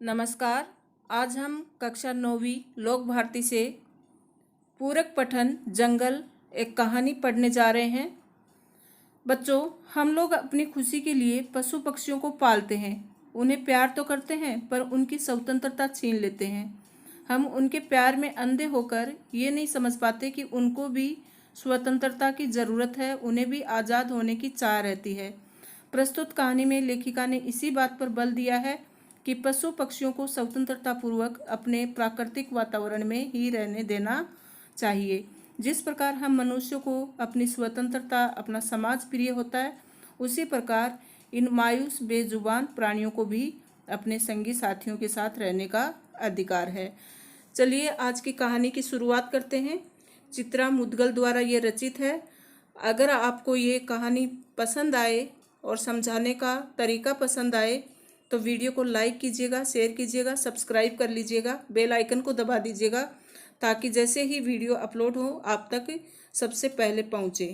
नमस्कार। आज हम कक्षा 9वीं लोक भारती से पूरक पठन जंगल एक कहानी पढ़ने जा रहे हैं। बच्चों, हम लोग अपनी खुशी के लिए पशु पक्षियों को पालते हैं, उन्हें प्यार तो करते हैं पर उनकी स्वतंत्रता छीन लेते हैं। हम उनके प्यार में अंधे होकर ये नहीं समझ पाते कि उनको भी स्वतंत्रता की ज़रूरत है, उन्हें भी आज़ाद होने की चाह रहती है। प्रस्तुत कहानी में लेखिका ने इसी बात पर बल दिया है कि पशु पक्षियों को स्वतंत्रतापूर्वक अपने प्राकृतिक वातावरण में ही रहने देना चाहिए। जिस प्रकार हम मनुष्यों को अपनी स्वतंत्रता, अपना समाज प्रिय होता है, उसी प्रकार इन मायूस बेजुबान प्राणियों को भी अपने संगी साथियों के साथ रहने का अधिकार है। चलिए आज की कहानी की शुरुआत करते हैं। चित्रा मुदगल द्वारा ये रचित है। अगर आपको ये कहानी पसंद आए और समझाने का तरीका पसंद आए तो वीडियो को लाइक कीजिएगा, शेयर कीजिएगा, सब्सक्राइब कर लीजिएगा, बेल आइकन को दबा दीजिएगा ताकि जैसे ही वीडियो अपलोड हो आप तक सबसे पहले पहुंचे।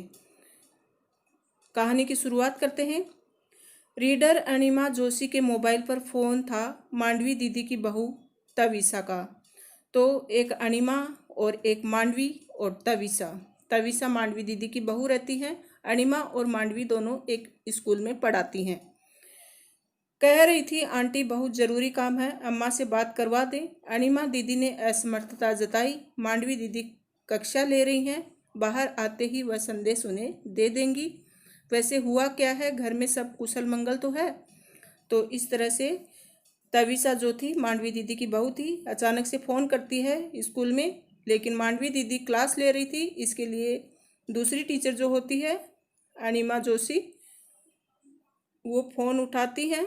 कहानी की शुरुआत करते हैं। रीडर अनिमा जोशी के मोबाइल पर फ़ोन था मांडवी दीदी की बहू तविसा का। तो एक अनिमा और एक मांडवी और तविसा मांडवी दीदी की बहू रहती हैं। अनिमा और मांडवी दोनों एक स्कूल में पढ़ाती हैं। कह रही थी आंटी बहुत ज़रूरी काम है, अम्मा से बात करवा दें। अनिमा दीदी ने असमर्थता जताई। मांडवी दीदी कक्षा ले रही हैं, बाहर आते ही वह संदेश उन्हें दे देंगी। वैसे हुआ क्या है, घर में सब कुशल मंगल तो है। तो इस तरह से तविसा जो थी मांडवी दीदी की बहू थी, अचानक से फ़ोन करती है स्कूल में। लेकिन मांडवी दीदी क्लास ले रही थी, इसके लिए दूसरी टीचर जो होती है अनिमा जोशी, वो फ़ोन उठाती हैं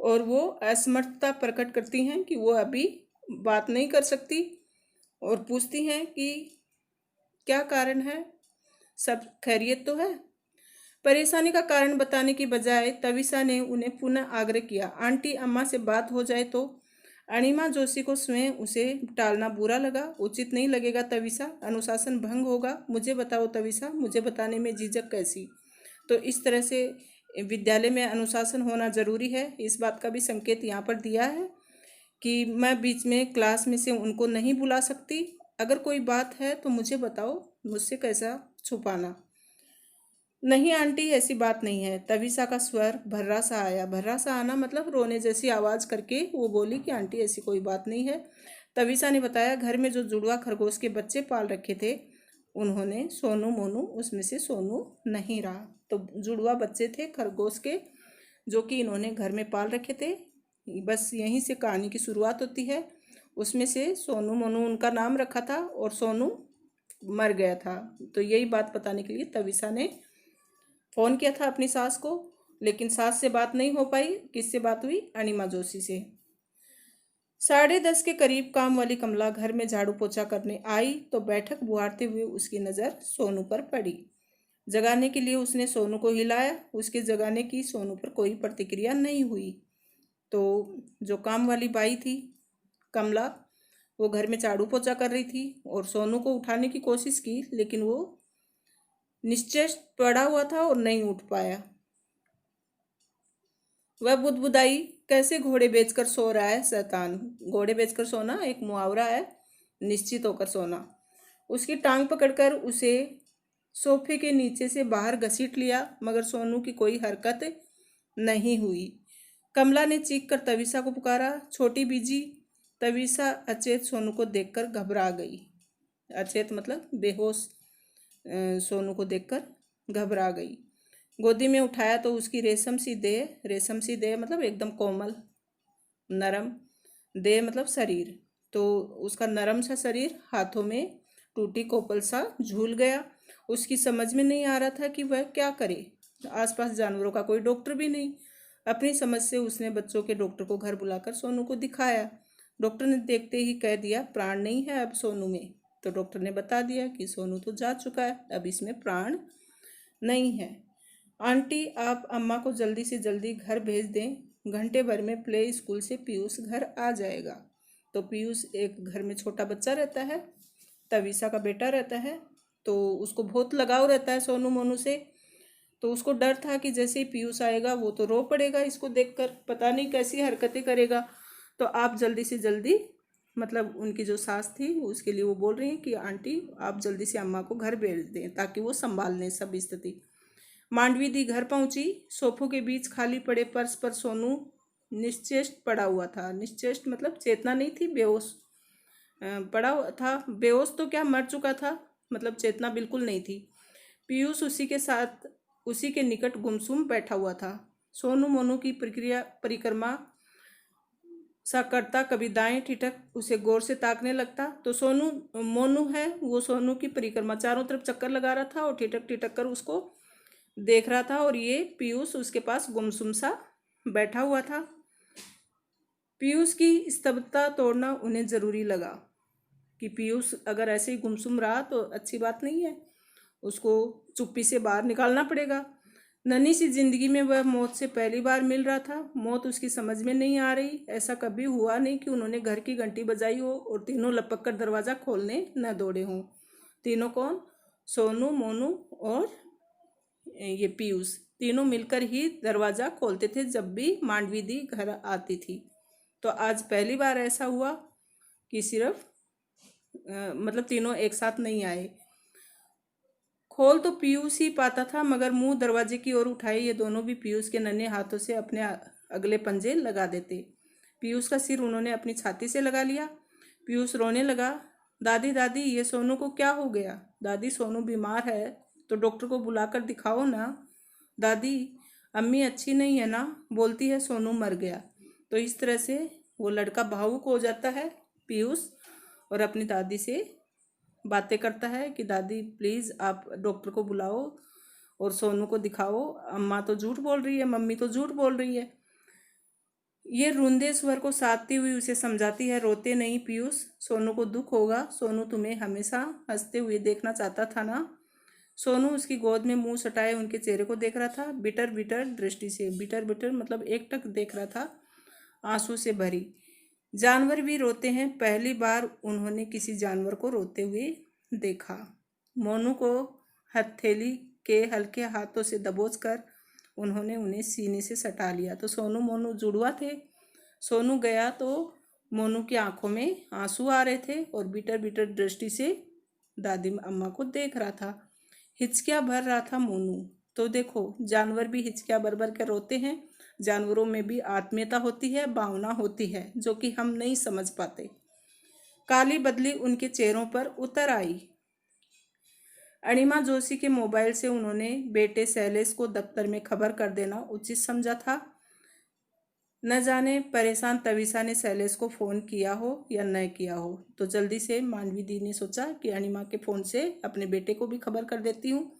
और वो असमर्थता प्रकट करती हैं कि वो अभी बात नहीं कर सकती और पूछती हैं कि क्या कारण है, सब खैरियत तो है। परेशानी का कारण बताने की बजाय तविसा ने उन्हें पुनः आग्रह किया, आंटी अम्मा से बात हो जाए तो। अनिमा जोशी को स्वयं उसे टालना बुरा लगा। उचित नहीं लगेगा तविसा, अनुशासन भंग होगा। मुझे बताओ तविसा, मुझे बताने में झिझक कैसी। तो इस तरह से विद्यालय में अनुशासन होना ज़रूरी है। इस बात का भी संकेत यहाँ पर दिया है कि मैं बीच में क्लास में से उनको नहीं बुला सकती। अगर कोई बात है तो मुझे बताओ, मुझसे कैसा छुपाना। नहीं आंटी, ऐसी बात नहीं है। तविसा का स्वर भर्रा सा आया। भर्रा सा आना मतलब रोने जैसी आवाज़ करके वो बोली कि आंटी ऐसी कोई बात नहीं है। तविसा ने बताया, घर में जो जुड़वा खरगोश के बच्चे पाल रखे थे उन्होंने सोनू मोनू, उसमें से सोनू नहीं रहा। तो जुड़वा बच्चे थे खरगोश के जो कि इन्होंने घर में पाल रखे थे। बस यहीं से कहानी की शुरुआत होती है। उसमें से सोनू मोनू उनका नाम रखा था और सोनू मर गया था। तो यही बात बताने के लिए तविसा ने फ़ोन किया था अपनी सास को। लेकिन सास से बात नहीं हो पाई। किससे बात हुई? अनिमा जोशी से। 10:30 के करीब काम वाली कमला घर में झाड़ू पोछा करने आई तो बैठक बुहारते हुए उसकी नज़र सोनू पर पड़ी। जगाने के लिए उसने सोनू को हिलाया। उसके जगाने की सोनू पर कोई प्रतिक्रिया नहीं हुई। तो जो काम वाली बाई थी कमला, वो घर में झाड़ू पोछा कर रही थी और सोनू को उठाने की कोशिश की, लेकिन वो निश्चय पड़ा हुआ था और नहीं उठ पाया। वह बुदबुदाई, कैसे घोड़े बेचकर सो रहा है शैतान। घोड़े बेचकर सोना एक मुहावरा है, निश्चित होकर सोना। उसकी टांग पकड़कर उसे सोफे के नीचे से बाहर घसीट लिया, मगर सोनू की कोई हरकत नहीं हुई। कमला ने चीख कर तविसा को पुकारा, छोटी बीजी। तविसा अचेत सोनू को देखकर घबरा गई। अचेत मतलब बेहोश सोनू को देखकर घबरा गई। गोदी में उठाया तो उसकी रेशम सी देह मतलब एकदम कोमल नरम, देह मतलब शरीर। तो उसका नरम सा शरीर हाथों में टूटी कोपल सा झूल गया। उसकी समझ में नहीं आ रहा था कि वह क्या करे। आसपास जानवरों का कोई डॉक्टर भी नहीं। अपनी समझ से उसने बच्चों के डॉक्टर को घर बुलाकर सोनू को दिखाया। डॉक्टर ने देखते ही कह दिया, प्राण नहीं है अब सोनू में। तो डॉक्टर ने बता दिया कि सोनू तो जा चुका है, अब इसमें प्राण नहीं है। आंटी आप अम्मा को जल्दी से जल्दी घर भेज दें, घंटे भर में प्ले स्कूल से पीयूष घर आ जाएगा। तो पीयूष एक घर में छोटा बच्चा रहता है, तविसा का बेटा रहता है। तो उसको बहुत लगाव रहता है सोनू मोनू से। तो उसको डर था कि जैसे ही पीयूष आएगा वो तो रो पड़ेगा इसको देखकर, पता नहीं कैसी हरकतें करेगा। तो आप जल्दी से जल्दी, मतलब उनकी जो सास थी उसके लिए वो बोल रही हैं कि आंटी आप जल्दी से अम्मा को घर भेज दें ताकि वो संभाल लें सब स्थिति। मांडवी दी घर पहुंची। सोफों के बीच खाली पड़े पर्स पर सोनू निश्चेष्ट पड़ा हुआ था। निश्चेष्ट मतलब चेतना नहीं थी, बेहोश पड़ा हुआ था। बेहोश तो क्या, मर चुका था, मतलब चेतना बिल्कुल नहीं थी। पीयूष उसी के साथ, उसी के निकट गुमसुम बैठा हुआ था। सोनू मोनू की परिक्रमा सा करता, कभी दाएं ठिठक उसे गौर से ताकने लगता। तो सोनू, मोनू है वो सोनू की परिक्रमा चारों तरफ चक्कर लगा रहा था और ठिठक ठिठक कर उसको देख रहा था, और ये पीयूष उसके पास गुमसुम सा बैठा हुआ था। पीयूष की स्तब्धता तोड़ना उन्हें जरूरी लगा कि पीयूष अगर ऐसे ही गुमसुम रहा तो अच्छी बात नहीं है, उसको चुप्पी से बाहर निकालना पड़ेगा। नन्ही सी जिंदगी में वह मौत से पहली बार मिल रहा था। मौत उसकी समझ में नहीं आ रही। ऐसा कभी हुआ नहीं कि उन्होंने घर की घंटी बजाई हो और तीनों लपक कर दरवाज़ा खोलने न दौड़े हों। तीनों कौन? सोनू, मोनू और ये पीयूष, तीनों मिलकर ही दरवाज़ा खोलते थे जब भी मांडवी दी घर आती थी। तो आज पहली बार ऐसा हुआ कि सिर्फ मतलब तीनों एक साथ नहीं आए। खोल तो पीयूष ही पाता था, मगर मुंह दरवाजे की ओर उठाए ये दोनों भी पीयूष के नन्हे हाथों से अपने अगले पंजे लगा देते। पीयूष का सिर उन्होंने अपनी छाती से लगा लिया। पीयूष रोने लगा। दादी दादी, ये सोनू को क्या हो गया? दादी, सोनू बीमार है तो डॉक्टर को बुलाकर दिखाओ ना। दादी, अम्मी अच्छी नहीं है ना, बोलती है सोनू मर गया। तो इस तरह से वो लड़का भावुक हो जाता है पीयूष, और अपनी दादी से बातें करता है कि दादी प्लीज़ आप डॉक्टर को बुलाओ और सोनू को दिखाओ, अम्मा तो झूठ बोल रही है, मम्मी तो झूठ बोल रही है। ये रूंधे स्वर को साधती हुई उसे समझाती है, रोते नहीं पीयूष, सोनू को दुख होगा, सोनू तुम्हें हमेशा हंसते हुए देखना चाहता था ना। सोनू उसकी गोद में मुंह सटाए उनके चेहरे को देख रहा था, बिटर बिटर दृष्टि से। बिटर बिटर मतलब एकटक देख रहा था, आंसू से भरी। जानवर भी रोते हैं, पहली बार उन्होंने किसी जानवर को रोते हुए देखा। मोनू को हथेली के हल्के हाथों से दबोच कर उन्होंने उन्हें सीने से सटा लिया। तो सोनू मोनू जुड़वा थे। सोनू गया तो मोनू की आंखों में आंसू आ रहे थे और बिटर बिटर दृष्टि से दादी अम्मा को देख रहा था। हिचकियाँ भर रहा था मोनू। तो देखो, जानवर भी हिचकियाँ भर भर कर रोते हैं। जानवरों में भी आत्मीयता होती है, भावना होती है, जो कि हम नहीं समझ पाते। काली बदली उनके चेहरों पर उतर आई। अणिमा जोशी के मोबाइल से उन्होंने बेटे शैलेश को दफ्तर में खबर कर देना उचित समझा था। न जाने परेशान तविसा ने शैलेश को फ़ोन किया हो या न किया हो। तो जल्दी से मांडवी दी ने सोचा कि अणिमा के फ़ोन से अपने बेटे को भी खबर कर देती हूँ,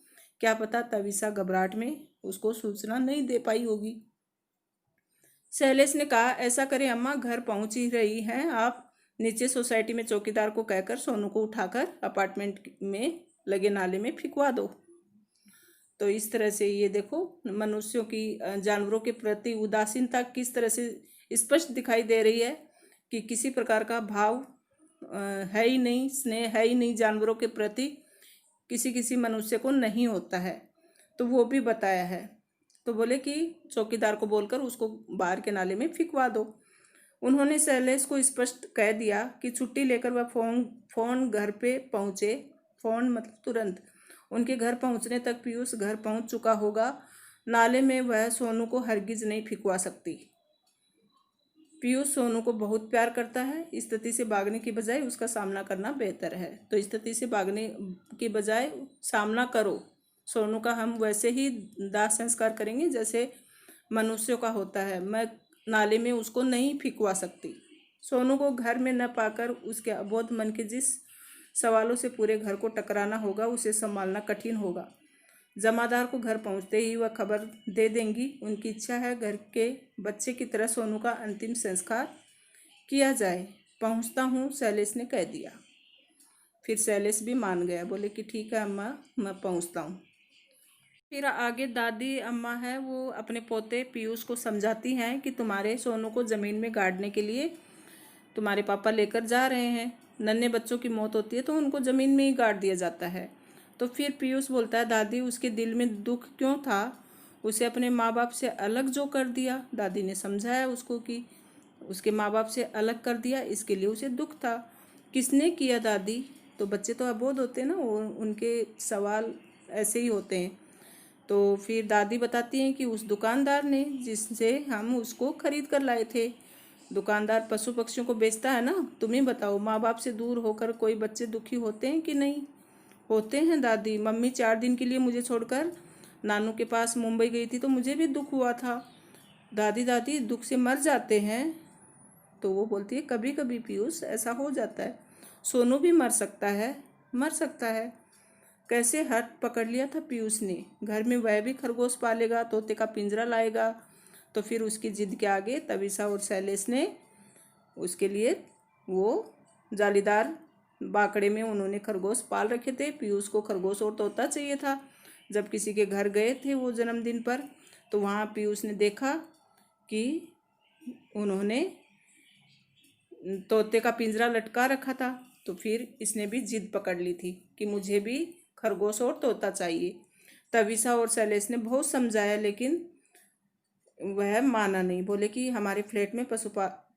क्या पता तविसा घबराहट में उसको सूचना नहीं दे पाई होगी। शैलेश ने कहा, ऐसा करें अम्मा, घर पहुंच ही रही हैं आप, नीचे सोसाइटी में चौकीदार को कहकर सोनू को उठाकर अपार्टमेंट में लगे नाले में फिकवा दो। तो इस तरह से ये देखो, मनुष्यों की जानवरों के प्रति उदासीनता किस तरह से स्पष्ट दिखाई दे रही है कि किसी प्रकार का भाव है ही नहीं, स्नेह है ही नहीं जानवरों के प्रति, किसी किसी मनुष्य को नहीं होता है। तो वो भी बताया है। तो बोले कि चौकीदार को बोलकर उसको बाहर के नाले में फिकवा दो। उन्होंने शैलेश को स्पष्ट कह दिया कि छुट्टी लेकर वह फ़ोन घर पे पहुँचे। फ़ोन मतलब तुरंत। उनके घर पहुँचने तक पीयूष घर पहुँच चुका होगा। नाले में वह सोनू को हरगिज नहीं फिकवा सकती। पीयूष सोनू को बहुत प्यार करता है। स्थिति से भागने की बजाय उसका सामना करना बेहतर है। तो स्थिति से भागने की बजाय सामना करो। सोनू का हम वैसे ही दाह संस्कार करेंगे जैसे मनुष्यों का होता है। मैं नाले में उसको नहीं फिकवा सकती। सोनू को घर में न पाकर उसके अबोध मन के जिस सवालों से पूरे घर को टकराना होगा, उसे संभालना कठिन होगा। जमादार को घर पहुंचते ही वह खबर दे देंगी। उनकी इच्छा है घर के बच्चे की तरह सोनू का अंतिम संस्कार किया जाए। पहुंचता हूँ, शैलेश ने कह दिया। फिर शैलेश भी मान गया, बोले कि ठीक है अम्मा, मैं पहुंचता हूँ। फिर आगे दादी अम्मा है वो अपने पोते पीयूष को समझाती हैं कि तुम्हारे सोनू को ज़मीन में गाड़ने के लिए तुम्हारे पापा लेकर जा रहे हैं। नन्हे बच्चों की मौत होती है तो उनको ज़मीन में ही गाड़ दिया जाता है। तो फिर पीयूष बोलता है, दादी उसके दिल में दुख क्यों था, उसे अपने माँ बाप से अलग जो कर दिया। दादी ने समझाया उसको कि उसके माँ बाप से अलग कर दिया, इसके लिए उसे दुख था। किसने किया दादी? तो बच्चे तो अबोध होते हैं ना, वो उनके सवाल ऐसे ही होते हैं। तो फिर दादी बताती हैं कि उस दुकानदार ने, जिससे हम उसको खरीद कर लाए थे। दुकानदार पशु पक्षियों को बेचता है ना। तुम ही बताओ, माँ बाप से दूर होकर कोई बच्चे दुखी होते हैं कि नहीं? होते हैं दादी। मम्मी 4 दिन के लिए मुझे छोड़कर नानू के पास मुंबई गई थी तो मुझे भी दुख हुआ था। दादी दादी दुख से मर जाते हैं? तो वो बोलती है, कभी कभी पीयूष ऐसा हो जाता है। सोनू भी मर सकता है, मर सकता है। कैसे हट पकड़ लिया था पीयूष ने। घर में वह भी खरगोश पालेगा, तोते का पिंजरा लाएगा। तो फिर उसकी जिद के आगे तविसा और शैलेश ने उसके लिए वो जालीदार बाकड़े में उन्होंने खरगोश पाल रखे थे। पीयूष को खरगोश और तोता चाहिए था। जब किसी के घर गए थे वो जन्मदिन पर, तो वहाँ पीयूष ने देखा कि उन्होंने तोते का पिंजरा लटका रखा था। तो फिर इसने भी जिद पकड़ ली थी कि मुझे भी खरगोश और तोता चाहिए। तविसा और शैलेश ने बहुत समझाया, लेकिन वह माना नहीं। बोले कि हमारे फ्लैट में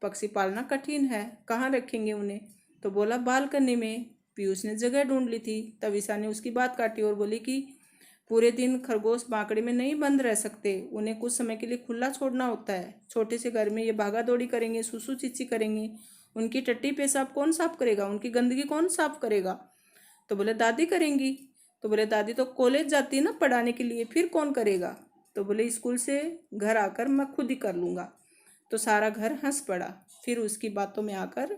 पक्षी पालना कठिन है, कहाँ रखेंगे उन्हें? तो बोला बालकनी में। पीयूष ने जगह ढूंढ ली थी। तविसा ने उसकी बात काटी और बोली कि पूरे दिन खरगोश बांकड़े में नहीं बंद रह सकते, उन्हें कुछ समय के लिए खुला छोड़ना होता है। छोटे से घर में ये भागा दौड़ी करेंगे, सुसु चिच्ची करेंगे, उनकी टट्टी पेशाब कौन साफ करेगा, उनकी गंदगी कौन साफ करेगा? तो बोले दादी करेंगी। तो बोले दादी तो कॉलेज जाती है ना पढ़ाने के लिए, फिर कौन करेगा? तो बोले स्कूल से घर आकर मैं खुद ही कर लूँगा। तो सारा घर हंस पड़ा। फिर उसकी बातों में आकर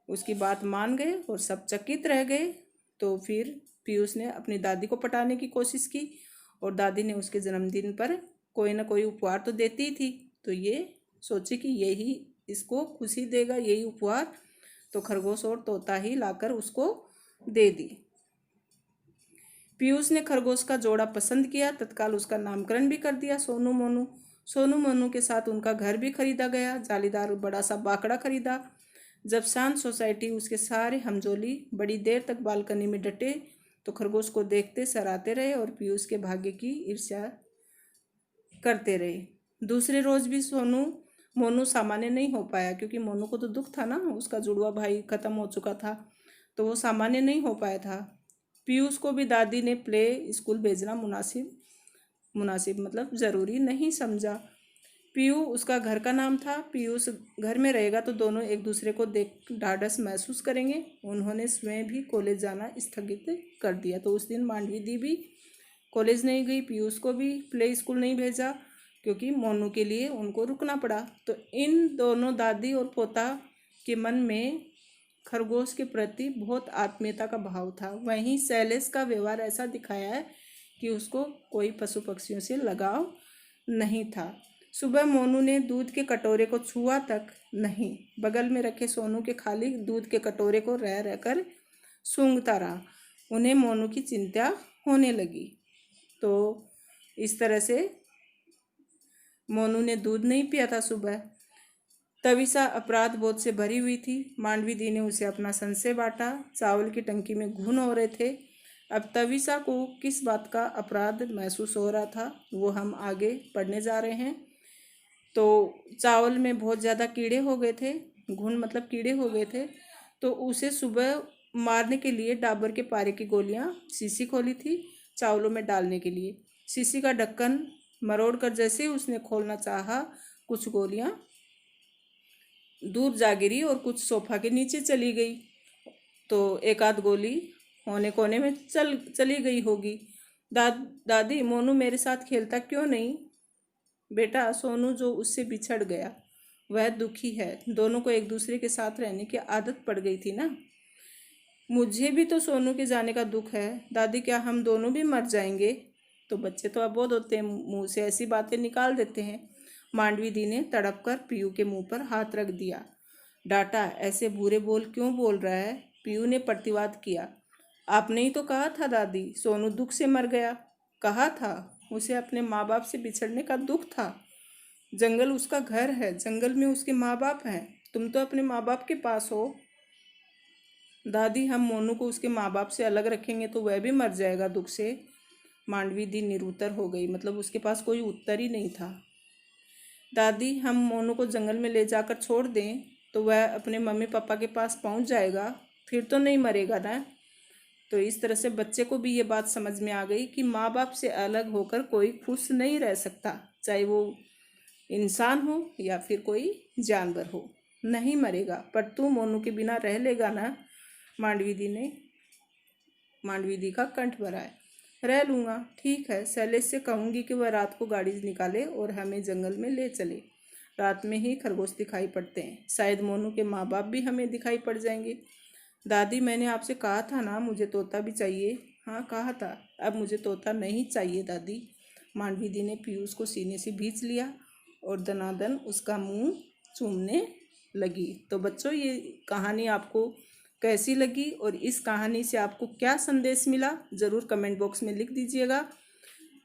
उसकी बात मान गए और सब चकित रह गए। तो फिर पीयूष ने अपनी दादी को पटाने की कोशिश की और दादी ने उसके जन्मदिन पर कोई ना कोई उपहार तो देती ही थी। तो ये सोचे कि यही इसको खुशी देगा, यही उपहार। तो खरगोश और तोता ही लाकर उसको दे दी। पीयूष ने खरगोश का जोड़ा पसंद किया, तत्काल उसका नामकरण भी कर दिया सोनू मोनू। सोनू मोनू के साथ उनका घर भी खरीदा गया, जालीदार बड़ा सा बाकड़ा खरीदा। जब शांत सोसाइटी उसके सारे हमजोली बड़ी देर तक बालकनी में डटे तो खरगोश को देखते सराहते रहे और पीयूष के भाग्य की ईर्ष्या करते रहे। दूसरे रोज भी सोनू मोनू सामान्य नहीं हो पाया, क्योंकि मोनू को तो दुख था ना, उसका जुड़वा भाई खत्म हो चुका था, तो वो सामान्य नहीं हो पाया था। पीयूष को भी दादी ने प्ले स्कूल भेजना मुनासिब मुनासिब मतलब ज़रूरी नहीं समझा। पीयू उसका घर का नाम था। पीयूष घर में रहेगा तो दोनों एक दूसरे को देख ढाढ़स महसूस करेंगे। उन्होंने स्वयं भी कॉलेज जाना स्थगित कर दिया। तो उस दिन मांडवी दी भी कॉलेज नहीं गई, पीयूष को भी प्ले स्कूल नहीं भेजा, क्योंकि मोनू के लिए उनको रुकना पड़ा। तो इन दोनों दादी और पोता के मन में खरगोश के प्रति बहुत आत्मीयता का भाव था। वहीं शैलेश का व्यवहार ऐसा दिखाया है कि उसको कोई पशु पक्षियों से लगाव नहीं था। सुबह मोनू ने दूध के कटोरे को छुआ तक नहीं, बगल में रखे सोनू के खाली दूध के कटोरे को रह रहकर सूंघता रहा। उन्हें मोनू की चिंता होने लगी। तो इस तरह से मोनू ने दूध नहीं पिया था सुबह। तविसा अपराध बोध से भरी हुई थी। मांडवी दी ने उसे अपना संशय बांटा। चावल की टंकी में घुन हो रहे थे। अब तविसा को किस बात का अपराध महसूस हो रहा था वो हम आगे पढ़ने जा रहे हैं। तो चावल में बहुत ज़्यादा कीड़े हो गए थे, घुन मतलब कीड़े हो गए थे। तो उसे सुबह मारने के लिए डाबर के पारे की गोलियां शीशी खोली थी चावलों में डालने के लिए। शीशी का ढक्कन मरोड़ कर जैसे ही उसने खोलना चाहा, कुछ गोलियां दूर जा गिरी और कुछ सोफा के नीचे चली गई। तो एक आध गोली कोने कोने में चली गई होगी। दादी मोनू मेरे साथ खेलता क्यों नहीं? बेटा, सोनू जो उससे बिछड़ गया वह दुखी है। दोनों को एक दूसरे के साथ रहने की आदत पड़ गई थी ना। मुझे भी तो सोनू के जाने का दुख है। दादी, क्या हम दोनों भी मर जाएंगे? तो बच्चे तो अबोध होते हैं, मुंह से ऐसी बातें निकाल देते हैं। मांडवी दी ने तड़प कर पीयू के मुंह पर हाथ रख दिया। डांटा, ऐसे बुरे बोल क्यों बोल रहा है? पीयू ने प्रतिवाद किया। आपने ही तो कहा था दादी, सोनू दुख से मर गया। कहा था, उसे अपने माँ बाप से बिछड़ने का दुख था। जंगल उसका घर है, जंगल में उसके माँ बाप हैं। तुम तो अपने माँ बाप के पास हो दादी, हम मोनू को उसके माँ बाप से अलग रखेंगे तो वह भी मर जाएगा दुख से। मांडवी दी निरुत्तर हो गई, मतलब उसके पास कोई उत्तर ही नहीं था। दादी, हम मोनू को जंगल में ले जाकर छोड़ दें तो वह अपने मम्मी पापा के पास पहुंच जाएगा, फिर तो नहीं मरेगा ना। तो इस तरह से बच्चे को भी ये बात समझ में आ गई कि माँ बाप से अलग होकर कोई खुश नहीं रह सकता, चाहे वो इंसान हो या फिर कोई जानवर हो, नहीं मरेगा। पर तू मोनू के बिना रह लेगा ना? मांडवी दी का कंठ भरा है। रह लूँगा, ठीक है। शैलेश से कहूँगी कि वह रात को गाड़ी निकाले और हमें जंगल में ले चले। रात में ही खरगोश दिखाई पड़ते हैं, शायद मोनू के माँ बाप भी हमें दिखाई पड़ जाएंगे। दादी, मैंने आपसे कहा था ना मुझे तोता भी चाहिए। हाँ कहा था, अब मुझे तोता नहीं चाहिए दादी। मांडवी दी ने पीयूष को सीने से भींच लिया और दनादन उसका मुंह चूमने लगी। तो बच्चों, ये कहानी आपको कैसी लगी और इस कहानी से आपको क्या संदेश मिला, ज़रूर कमेंट बॉक्स में लिख दीजिएगा।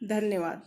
धन्यवाद।